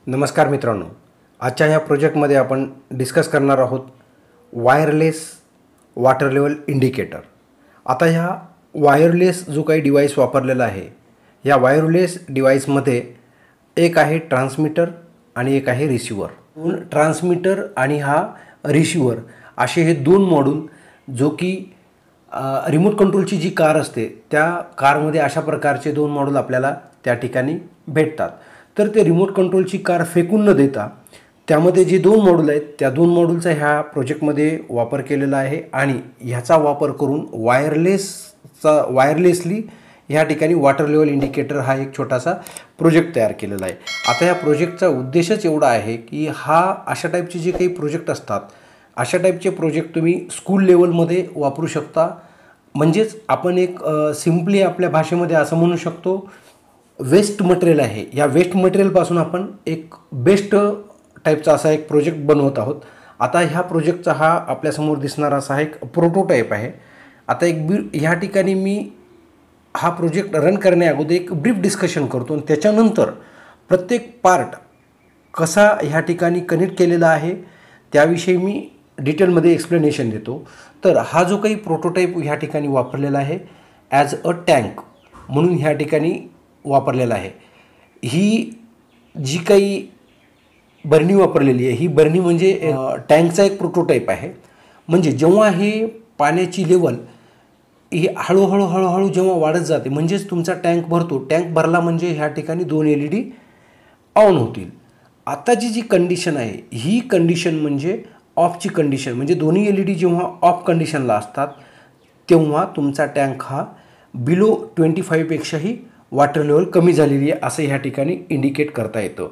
नमस्कार मित्रांनो, आजच्या ह्या प्रोजेक्टमध्ये आपण डिस्कस करणार आहोत वायरलेस वॉटर लेवल इंडिकेटर। आता ह्या वायरलेस जो काही डिव्हाइस वापरलेला आहे, या वायरलेस डिव्हाइसमध्ये एक आहे ट्रान्समीटर आणि एक आहे रिसिव्हर। ट्रान्समीटर आणि हा रिसिव्हर असे हे दोन मॉड्यूल जो की रिमोट कंट्रोलची जी कार असते त्या कारमध्ये अशा प्रकारचे दोन मॉड्यूल आपल्याला त्या ठिकाणी भेटतात। तर ते रिमोट कंट्रोलची कार फेकून न देता त्यामध्ये जे दोन मॉड्यूल आहेत त्या दोन मॉड्यूलचा ह्या प्रोजेक्टमध्ये वापर केलेला आहे आणि ह्याचा वापर करून वायरलेसली ह्या ठिकाणी वॉटर लेवल इंडिकेटर हा एक छोटासा प्रोजेक्ट तयार केलेला आहे। आता या प्रोजेक्टचा उद्देशच एवढा आहे की हा अशा टाईपचे जे काही प्रोजेक्ट असतात, अशा टाईपचे प्रोजेक्ट तुम्ही स्कूल लेवलमध्ये वापरू शकता। म्हणजेच आपण एक सिम्पली आपल्या भाषेमध्ये असं म्हणू शकतो, वेस्ट मटेरियल आहे, या वेस्ट मटेरियलपासून आपण एक बेस्ट टाईपचा असा एक प्रोजेक्ट बनवत आहोत। आता ह्या प्रोजेक्टचा हा आपल्यासमोर दिसणारा असा एक प्रोटोटाईप आहे। आता ह्या ठिकाणी मी हा प्रोजेक्ट रन करण्याअगोदर एक ब्रीफ डिस्कशन करतो आणि त्याच्यानंतर प्रत्येक पार्ट कसा ह्या ठिकाणी कनेक्ट केलेला आहे त्याविषयी मी डिटेलमध्ये एक्सप्लेनेशन देतो। तर हा जो काही प्रोटोटाईप ह्या ठिकाणी वापरलेला आहे ॲज अ टँक म्हणून ह्या ठिकाणी वापरलेला आहे। ही जी काही बरणी वापरलेली आहे, ही बरणी म्हणजे टँकचा एक प्रोटोटाईप आहे। म्हणजे जेव्हा हे पाण्याची लेवल ही हळूहळू जेव्हा वाढत जाते, म्हणजेच तुमचा टँक भरतो, टँक भरला म्हणजे ह्या ठिकाणी दोन LED ऑन होतील। आता जी कंडिशन आहे ही कंडिशन म्हणजे ऑफची कंडिशन, म्हणजे दोन्ही LED जेव्हा ऑफ कंडिशनला असतात तेव्हा तुमचा टँक हा बिलो 25 पेक्षाही वॉटर लेवल कमी झालेली आहे असं ह्या ठिकाणी इंडिकेट करता येतं।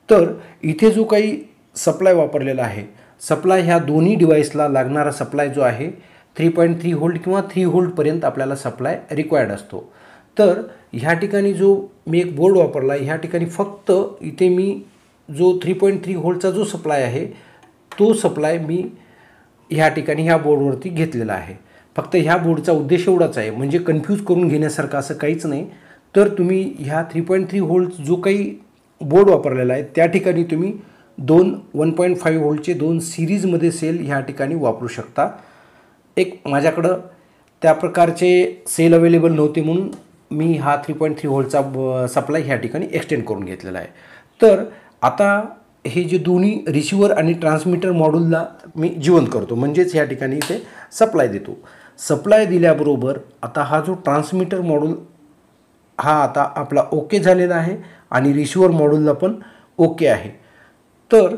तर इथे जो काही सप्लाय वापरलेला आहे, सप्लाय ह्या दोन्ही डिव्हाइसला लागणारा सप्लाय जो आहे 3.3 व्होल्ट किंवा 3 व्होल्टपर्यंत आपल्याला सप्लाय रिक्वायर्ड असतो। तर ह्या ठिकाणी जो मी एक बोर्ड वापरला, ह्या ठिकाणी फक्त इथे मी जो 3.3 व्होल्टचा जो सप्लाय आहे तो सप्लाय मी ह्या ठिकाणी ह्या बोर्डवरती घेतलेला आहे। फक्त ह्या बोर्डचा उद्देश एवढाच आहे, म्हणजे कन्फ्यूज करून घेण्यासारखं असं काहीच नाही। तर तुम्ही ह्या 3.3 व्होल्ट जो काही बोर्ड वापरलेला आहे त्या ठिकाणी तुम्ही 1.5 व्होल्टचे दोन सिरीजमध्ये सेल ह्या ठिकाणी वापरू शकता। एक माझ्याकडं त्या प्रकारचे सेल अवेलेबल नव्हते म्हणून मी हा 3.3 व्होल्टचा सप्लाय ह्या ठिकाणी एक्सटेंड करून घेतलेला आहे। तर आता हे जे दोन्ही रिसिव्हर आणि ट्रान्समीटर मॉड्यूलला मी जिवंत करतो, म्हणजेच ह्या ठिकाणी इथे सप्लाय देतो। सप्लाय दिल्याबरोबर आता हा जो ट्रान्समीटर मॉड्यूल हा आता आपला ओके झालेला आहे आणि रिसिव्हर मॉड्यूलला पण ओके आहे। तर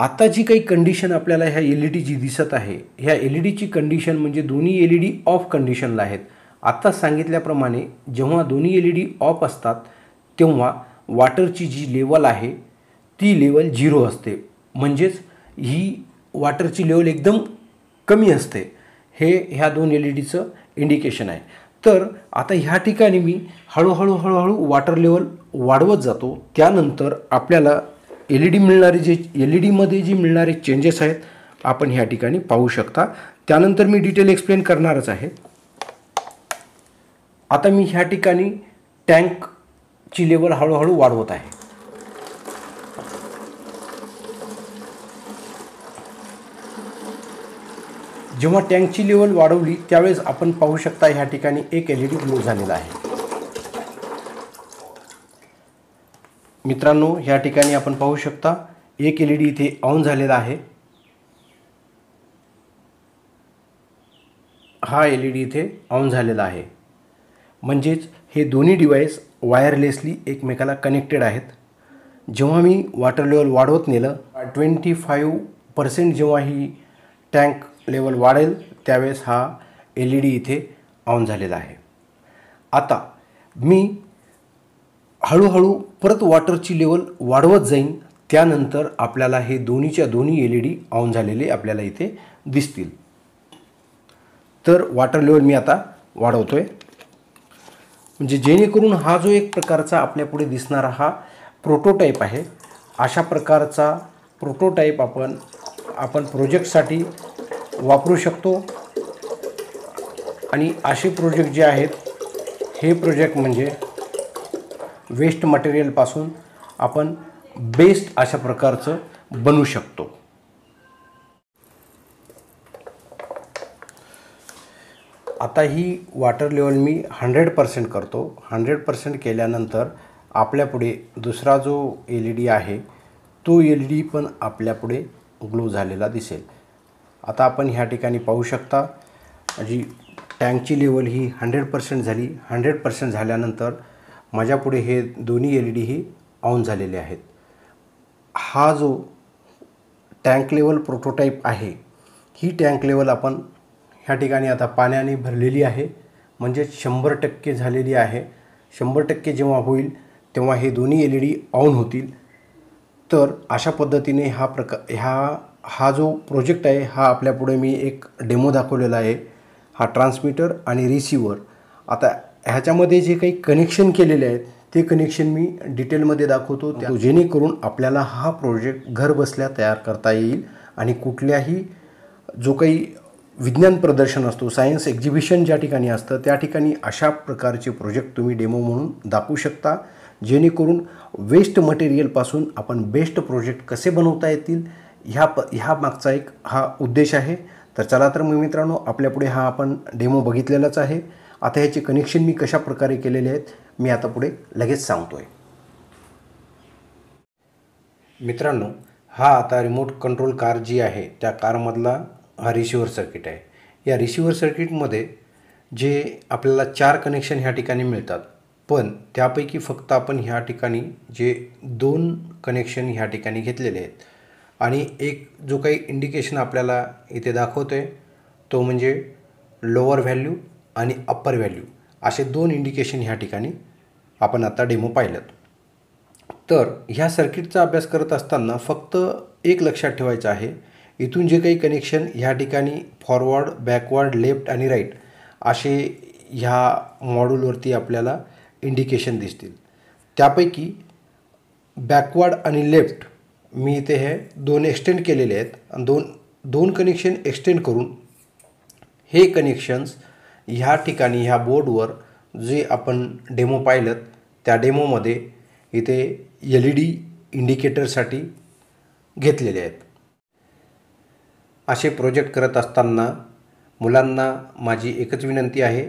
आता जी काही कंडिशन आपल्याला ह्या LED जी दिसत आहे, ह्या LEDची कंडिशन म्हणजे दोन्ही LED ऑफ कंडिशनला आहेत। आता सांगितल्याप्रमाणे जेव्हा दोन्ही LED ऑफ असतात तेव्हा वॉटरची जी लेवल आहे ती लेवल 0 असते, म्हणजेच ही वॉटरची लेवल एकदम कमी असते। हे ह्या दोन LEDचं इंडिकेशन आहे। तर आता ह्या ठिकाणी मी हळूहळू वॉटर लेवल वाढवत जातो। त्यानंतर आपल्याला LEDमध्ये जे मिळणारे चेंजेस आहेत आपण ह्या ठिकाणी पाहू शकता। त्यानंतर मी डिटेल एक्सप्लेन करणारच आहे। आता मी ह्या ठिकाणी टँकची लेवल हळूहळू वाढवत आहे। जेव्हा टँकची लेवल वाढवली त्यावेळेस आपण पाहू शकता ह्या ठिकाणी एक LED ग्लो झालेला आहे। मित्रांनो, ह्या ठिकाणी आपण पाहू शकता एक LED इथे ऑन झालेला आहे। हा LED इथे ऑन झालेला आहे, म्हणजेच हे दोन्ही डिव्हाइस वायरलेसली एकमेकाला कनेक्टेड आहेत। जेव्हा मी वॉटर लेवल वाढवत नेलं 25% जेव्हा ही टँक लेवल वाढेल त्यावेळेस हा LED इथे ऑन झालेला आहे। आता मी हळूहळू परत वॉटरची लेवल वाढवत जाईन, त्यानंतर आपल्याला हे दोन्हीच्या दोन्ही LED ऑन झालेले आपल्याला इथे दिसतील। तर वॉटर लेवल मी आता वाढवतोय, म्हणजे जेणेकरून हा जो एक प्रकारचा आपल्यापुढे दिसणारा हा प्रोटोटाईप आहे, अशा प्रकारचा प्रोटोटाईप आपण प्रोजेक्टसाठी वापरू शकतो। आणि असे प्रोजेक्ट जे आहेत हे प्रोजेक्ट म्हणजे वेस्ट मटेरियलपासून आपण बेस्ट अशा प्रकारचं बनू शकतो. आता ही वॉटर लेवल मी 100% करतो. 100% केल्यानंतर आपल्यापुढे दुसरा जो LED आहे तो LED पण आपल्यापुढे ग्लो झालेला दिसेल. आता आपण ह्या ठिकाणी पाहू शकता जी टँकची लेवल ही 100% झाली. 100% झाल्यानंतर माझ्यापुढे हे दोन्ही LED ही ऑन झालेले आहेत. हा जो टँक लेवल प्रोटोटाईप आहे, ही टँक लेवल आपण ह्या ठिकाणी आता पाण्याने भरलेली आहे, म्हणजे 100% झालेली आहे. 100% जेव्हा होईल तेव्हा हे दोन्ही LED ऑन होतील. तर अशा पद्धतीने हा जो प्रोजेक्ट आहे हा आपल्यापुढे मी एक डेमो दाखवलेला आहे. हा ट्रान्समीटर आणि रिसिव्हर. आता ह्याच्यामध्ये जे काही कनेक्शन केलेले आहेत ते कनेक्शन मी डिटेलमध्ये दाखवतो, जेणेकरून आपल्याला हा प्रोजेक्ट घर बसल्या तयार करता येईल. आणि कुठल्याही जो काही विज्ञान प्रदर्शन असतो, सायन्स एक्झिबिशन ज्या ठिकाणी असतं त्या ठिकाणी अशा प्रकारचे प्रोजेक्ट तुम्ही डेमो म्हणून दाखवू शकता, जेणेकरून वेस्ट मटेरियलपासून आपण बेस्ट प्रोजेक्ट कसे बनवता येतील ह्या मागचा एक हा उद्देश आहे. तर चला तर मग मित्रांनो, आपल्यापुढे हा आपण डेमो बघितलेलाच आहे. आता ह्याचे कनेक्शन मी कशा प्रकारे केलेले आहेत मी आता पुढे लगेच सांगतोय. मित्रांनो, हा आता रिमोट कंट्रोल कार जी आहे त्या कारमधला हा रिसिव्हर सर्किट आहे. या रिसिव्हर सर्किटमध्ये जे आपल्याला 4 कनेक्शन ह्या ठिकाणी मिळतात, पण त्यापैकी फक्त आपण ह्या ठिकाणी जे 2 कनेक्शन ह्या ठिकाणी घेतलेले आहेत. आणि एक जो काही इंडिकेशन आपल्याला इथे दाखवतोय तो म्हणजे लोअर व्हॅल्यू आणि अप्पर व्हॅल्यू असे 2 इंडिकेशन ह्या ठिकाणी आपण आता डेमो पाहिलं. तर ह्या सर्किटचा अभ्यास करत असताना फक्त एक लक्षात ठेवायचं आहे, इथून जे काही कनेक्शन ह्या ठिकाणी फॉरवर्ड, बॅकवर्ड, लेफ्ट आणि राईट असे ह्या मॉड्यूलवरती आपल्याला इंडिकेशन दिसतील. त्यापैकी बॅकवर्ड आणि लेफ्ट मी इथे हे 2 एक्सटेंड केलेले आहेत. आणि दोन कनेक्शन एक्सटेंड करून हे कनेक्शन्स ह्या ठिकाणी ह्या बोर्डवर जे आपण डेमो पाहिलं त्या डेमोमध्ये इथे LED इंडिकेटरसाठी घेतलेले आहेत. असे प्रोजेक्ट करत असताना मुलांना माझी एकच विनंती आहे,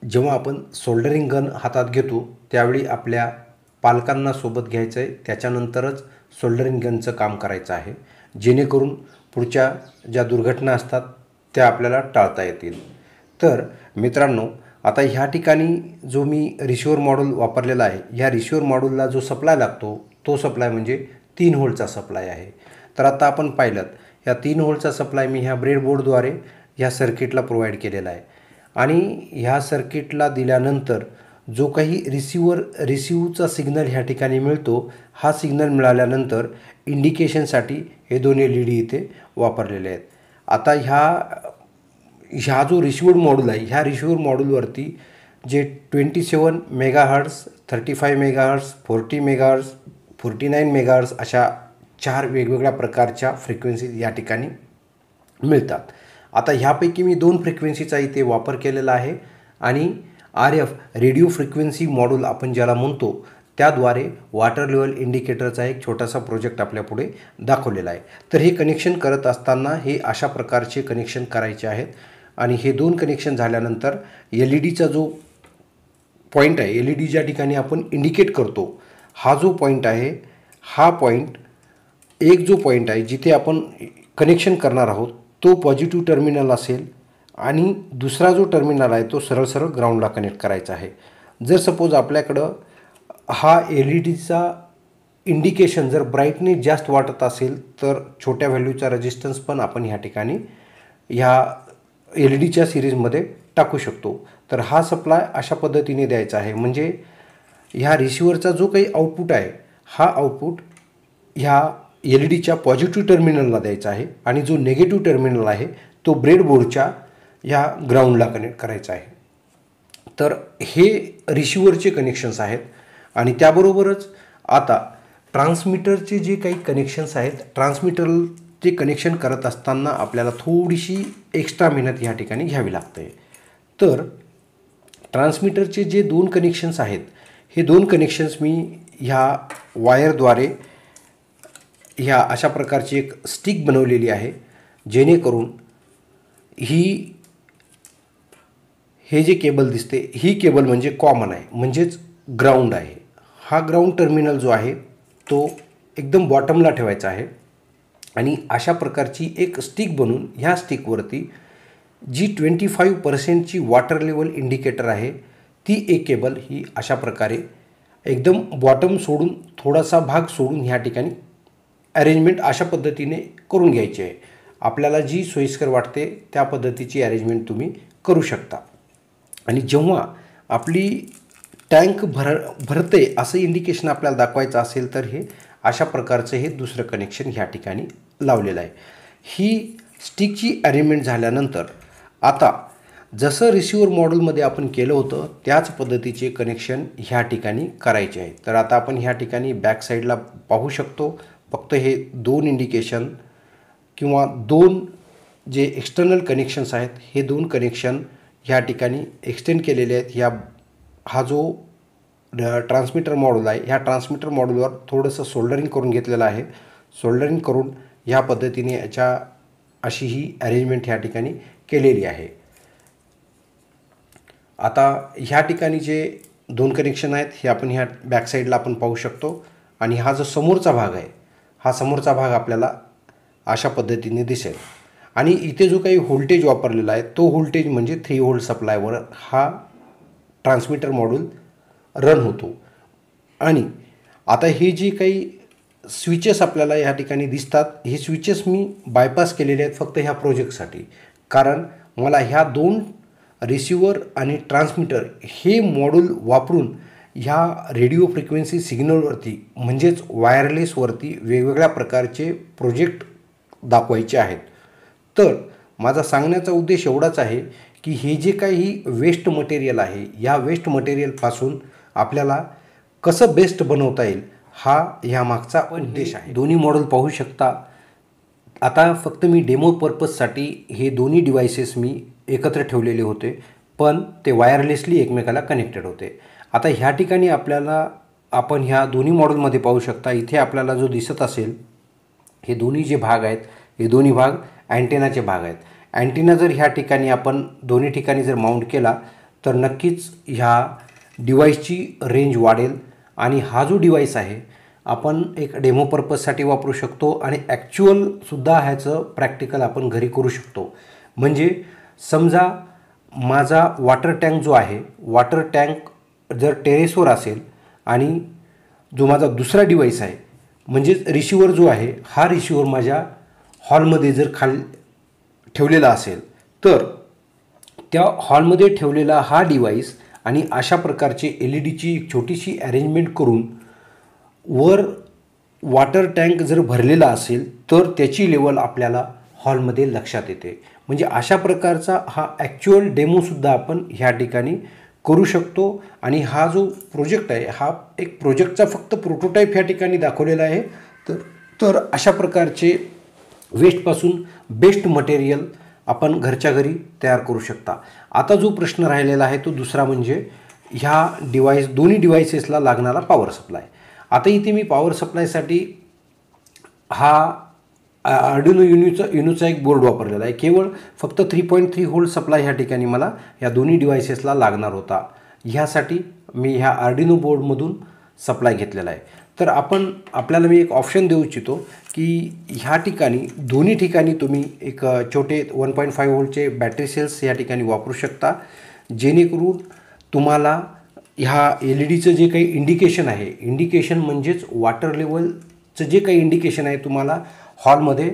जेव्हा आपण सोल्डरिंग गन हातात घेतो त्यावेळी आपल्या पालकांना सोबत घ्यायचं आहे, त्याच्यानंतरच सोल्डरिंग गनचं काम करायचं आहे, जेणेकरून पुढच्या ज्या दुर्घटना असतात त्या आपल्याला टाळता येतील. तर मित्रांनो, आता ह्या ठिकाणी जो मी रिसिव्हर मॉड्यूल वापरलेला आहे, ह्या रिसिव्हर मॉड्यूलला जो सप्लाय लागतो तो सप्लाय म्हणजे 3 व्होल्टचा सप्लाय आहे. तर आता आपण पाहिलं ह्या 3 व्होल्टचा सप्लाय मी ह्या ब्रेडबोर्डद्वारे ह्या सर्किटला प्रोव्हाइड केलेला आहे. आणि ह्या सर्किटला दिल्यानंतर जो काही रिसिव्हचा सिग्नल ह्या ठिकाणी मिळतो, हा सिग्नल मिळाल्यानंतर इंडिकेशनसाठी हे 2 LED इथे वापरलेले आहेत. आता ह्या जो रिसिव्हर मॉड्यूल आहे, ह्या रिसिव्हर मॉड्यूलवरती जे 27 मेगाहर्ट्ज, 35 मेगाहर्ट्ज, 40 मेगाहर्ट्ज, 49 मेगाहर्ट्ज अशा 4 वेगवेगळ्या प्रकारच्या फ्रिक्वेन्सी या ठिकाणी मिळतात. आता ह्यापैकी मी 2 फ्रिक्वेन्सीचा इथे वापर केलेला आहे. आणि RF रेडिओ फ्रिक्वेन्सी मॉड्यूल आपण ज्याला म्हणतो त्याद्वारे वॉटर लेवल इंडिकेटरचा एक छोटासा प्रोजेक्ट आपल्यापुढे दाखवलेला आहे. तर हे कनेक्शन करत असताना हे अशा प्रकारचे कनेक्शन करायचे आहेत. आणि हे 2 कनेक्शन झाल्यानंतर LEDचा जो पॉईंट आहे, LED ज्या ठिकाणी आपण इंडिकेट करतो, हा जो पॉईंट आहे, हा पॉईंट एक जो पॉईंट आहे जिथे आपण कनेक्शन करणार आहोत तो पॉझिटिव्ह टर्मिनल असेल आणि दुसरा जो टर्मिनल आहे तो सरळ सरळ ग्राउंडला कनेक्ट करायचा आहे. जर सपोज आपल्याकडं हा LEDचा इंडिकेशन जर ब्राईटनेस जास्त वाटत असेल तर छोट्या व्हॅल्यूचा रेजिस्टन्स पण आपण ह्या ठिकाणी ह्या LEDच्या सिरीजमध्ये टाकू शकतो. तर हा सप्लाय अशा पद्धतीने द्यायचा आहे, म्हणजे ह्या रिसिव्हरचा जो काही आउटपुट आहे हा आउटपुट ह्या LEDच्या पॉझिटिव्ह टर्मिनलला द्यायचा आहे आणि जो निगेटिव्ह टर्मिनल आहे तो ब्रेडबोर्डच्या ह्या ग्राउंडला कनेक्ट करायचा आहे. तर हे रिसिव्हरचे कनेक्शन्स आहेत. आणि त्याबरोबरच आता ट्रान्समीटरचे जे काही कनेक्शन्स आहेत, ट्रान्समीटरचे कनेक्शन करत असताना आपल्याला थोडीशी एक्स्ट्रा मेहनत ह्या ठिकाणी घ्यावी लागते. तर ट्रान्समीटरचे जे 2 कनेक्शन्स आहेत, हे 2 कनेक्शन्स मी ह्या वायरद्वारे ह्या अशा प्रकारची एक स्टिक बनवलेली आहे, जेणेकरून हे जे केबल दिसते ही केबल म्हणजे कॉमन आहे, म्हणजेच ग्राउंड आहे. हा ग्राउंड टर्मिनल जो आहे तो एकदम बॉटमला ठेवायचा आहे आणि अशा प्रकारची एक स्टिक बनवून ह्या स्टिकवरती जी 25% वॉटर लेवल इंडिकेटर आहे ती एक केबल ही अशा प्रकारे एकदम बॉटम सोडून थोडासा भाग सोडून ह्या ठिकाणी अरेंजमेंट अशा पद्धतीने करून घ्यायची आहे. आपल्याला जी सोयीस्कर वाटते त्या पद्धतीची अरेंजमेंट तुम्ही करू शकता. आणि जेव्हा आपली टँक भरते असं इंडिकेशन आपल्याला दाखवायचं असेल तर हे अशा प्रकारचं हे दुसरं कनेक्शन ह्या ठिकाणी लावलेलं आहे. ही स्टिकची अरेंजमेंट झाल्यानंतर आता जसं रिसिव्हर मॉड्यूलमध्ये आपण केलं होतं त्याच पद्धतीचे कनेक्शन ह्या ठिकाणी करायचे आहे. तर आता आपण ह्या ठिकाणी बॅक साईडला पाहू शकतो. फक्त हे 2 इंडिकेशन किंवा 2 जे एक्सटर्नल कनेक्शन्स आहेत हे 2 कनेक्शन ह्या ठिकाणी एक्सटेंड केलेले आहेत. हा जो ट्रान्समीटर मॉड्यूल आहे ह्या ट्रान्समीटर मॉड्यूलवर थोडंसं सोल्डरिंग करून घेतलेलं आहे. सोल्डरिंग करून ह्या पद्धतीने याच्या अशी ही अरेंजमेंट ह्या ठिकाणी केलेली आहे. आता ह्या ठिकाणी जे 2 कनेक्शन आहेत हे आपण ह्या बॅक साईडला आपण पाहू शकतो. आणि हा जो समोरचा भाग आहे हा समोरचा भाग आपल्याला अशा पद्धतीने दिसेल. आणि इथे जो काही व्होल्टेज वापरलेला आहे तो व्होल्टेज म्हणजे 3 व्होल्ट सप्लायवर हा ट्रान्समीटर मॉड्यूल रन होतो. आणि आता हे जे काही स्विचेस आपल्याला ह्या ठिकाणी दिसतात हे स्विचेस मी बायपास केलेले आहेत फक्त ह्या प्रोजेक्टसाठी. कारण मला ह्या 2 रिसिव्हर आणि ट्रान्समीटर हे मॉड्यूल वापरून ह्या रेडिओ फ्रिक्वेन्सी सिग्नलवरती म्हणजेच वायरलेसवरती वेगवेगळ्या प्रकारचे प्रोजेक्ट दाखवायचे आहेत. तर माझा सांगण्याचा उद्देश एवढाच आहे की हे जे काही वेस्ट मटेरियल आहे या वेस्ट मटेरियलपासून आपल्याला कसं बेस्ट बनवता येईल हा ह्या मागचा उद्देश आहे. दोन्ही मॉडेल पाहू शकता. आता फक्त मी डेमो पर्पजसाठी हे दोन्ही डिव्हाइसेस मी एकत्र ठेवलेले होते पण ते वायरलेसली एकमेकाला कनेक्टेड होते. आता ह्या ठिकाणी आपण ह्या दोन्ही मॉडेलमध्ये पाहू शकता. इथे आपल्याला जो दिसत असेल हे दोन्ही जे भाग आहेत हे दोन्ही भाग अँटेनाचे भाग आहेत. अँटेना जर ह्या ठिकाणी आपण दोन्ही ठिकाणी जर माउंट केला तर नक्कीच ह्या डिव्हाइसची रेंज वाढेल. आणि हा जो डिव्हाइस आहे आपण एक डेमो पर्पजसाठी वापरू शकतो आणि ॲक्च्युअलसुद्धा ह्याचं प्रॅक्टिकल आपण घरी करू शकतो. म्हणजे समजा माझा वॉटर टँक जो आहे वॉटर टँक जर टेरेसवर असेल आणि जो माझा दुसरा डिव्हाइस आहे म्हणजेच रिसिव्हर जो आहे हा रिसिव्हर माझ्या हॉलमध्ये जर खाली ठेवलेला असेल तर त्या हॉलमध्ये ठेवलेला हा डिव्हाइस आणि अशा प्रकारचे LED एक छोटीशी अरेंजमेंट करून वर वॉटर टँक जर भरलेला असेल तर त्याची लेवल आपल्याला हॉलमध्ये लक्षात येते. म्हणजे अशा प्रकारचा हा ॲक्च्युअल डेमोसुद्धा आपण ह्या ठिकाणी करू शकतो. आणि हा जो प्रोजेक्ट आहे हा एक प्रोजेक्टचा फक्त प्रोटोटाईप ह्या ठिकाणी दाखवलेला आहे. तर अशा प्रकारचे वेस्टपासून बेस्ट मटेरियल आपण घरच्या घरी तयार करू शकता. आता जो प्रश्न राहिलेला आहे तो दुसरा म्हणजे ह्या दोन्ही डिव्हाइसेसला लागणारा पॉवर सप्लाय. आता इथे मी पॉवर सप्लायसाठी हा आर्डिनो युनोचा एक बोर्ड वापरलेला आहे. केवळ फक्त 3.3 व्होल्ट सप्लाय ह्या ठिकाणी मला ह्या दोन्ही डिव्हाइसेसला लागणार होता. ह्यासाठी मी ह्या आर्डिनो बोर्डमधून सप्लाय घेतलेला आहे. तर आपल्याला मी एक ऑप्शन देऊ इच्छितो की ह्या ठिकाणी दोन्ही ठिकाणी तुम्ही एक छोटे 1.5 व्होल्टचे बॅटरी सेल्स ह्या ठिकाणी वापरू शकता. जेणेकरून तुम्हाला ह्या LEDचं जे काही इंडिकेशन म्हणजेच वॉटर लेवलचं जे काही इंडिकेशन आहे तुम्हाला हॉलमध्ये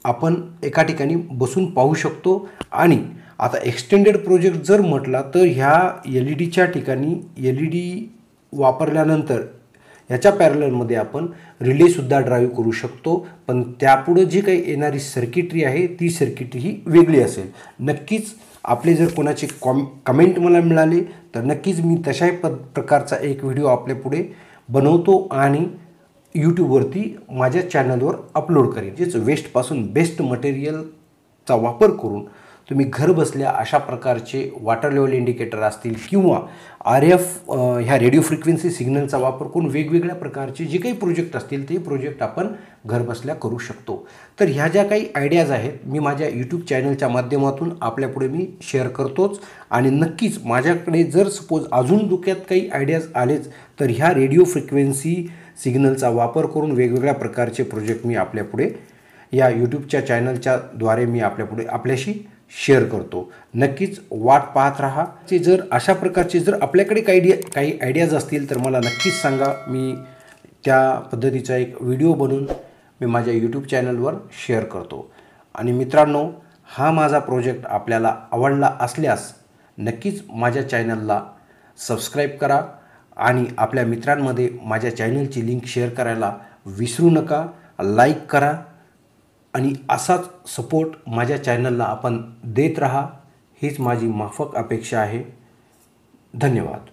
आपण एका ठिकाणी बसून पाहू शकतो. आणि आता एक्सटेंडेड प्रोजेक्ट जर म्हटला तर ह्या LEDच्या ठिकाणी LED वापरल्यानंतर याच्या पॅरललमध्ये आपण रिलेसुद्धा ड्राईव्ह करू शकतो. पण त्यापुढं जी काही येणारी सर्किटरी आहे ती सर्किटरी ही वेगळी असेल. नक्कीच आपले जर कोणाचे कमेंट मला मिळाले तर नक्कीच मी तशाही प्रकारचा एक व्हिडिओ आपल्या पुढे बनवतो आणि यूट्यूबवरती माझ्या चॅनलवर अपलोड करेन. जेच वेस्टपासून बेस्ट मटेरियलचा वापर करून तुम्ही घर बसल्या अशा प्रकारचे वॉटर लेवल इंडिकेटर असतील किंवा RF ह्या रेडिओ फ्रिक्वेन्सी सिग्नलचा वापर करून वेगवेगळ्या प्रकारचे जे काही प्रोजेक्ट असतील ते प्रोजेक्ट आपण घरबसल्या करू शकतो. तर ह्या ज्या काही आयडियाज आहेत मी माझ्या यूट्यूब चॅनलच्या माध्यमातून आपल्यापुढे मी शेअर करतोच. आणि नक्कीच माझ्याकडे जर सपोज अजून डोक्यात काही आयडियाज आलेच तर ह्या रेडिओ फ्रिक्वेन्सी सिग्नलचा वापर करून वेगवेगळ्या प्रकारचे प्रोजेक्ट मी आपल्यापुढे या यूट्यूबच्या चॅनलच्या द्वारे मी आपल्याशी शेअर करतो. नक्कीच वाट पाहत राहा. जर अशा प्रकारचे जर आपल्याकडे काही आयडियाज असतील तर मला नक्कीच सांगा. मी त्या पद्धतीचा एक व्हिडिओ बनवून मी माझ्या यूट्यूब चॅनलवर शेअर करतो. आणि मित्रांनो, हा माझा प्रोजेक्ट आपल्याला आवडला असल्यास नक्कीच माझ्या चॅनलला सबस्क्राईब करा आणि आपल्या मित्रांमध्ये माझ्या चॅनलची लिंक शेअर करायला विसरू नका. लाईक करा आणि असाच सपोर्ट माझ्या चॅनलला आपण देत राहा हीच माझी माफक अपेक्षा आहे. धन्यवाद.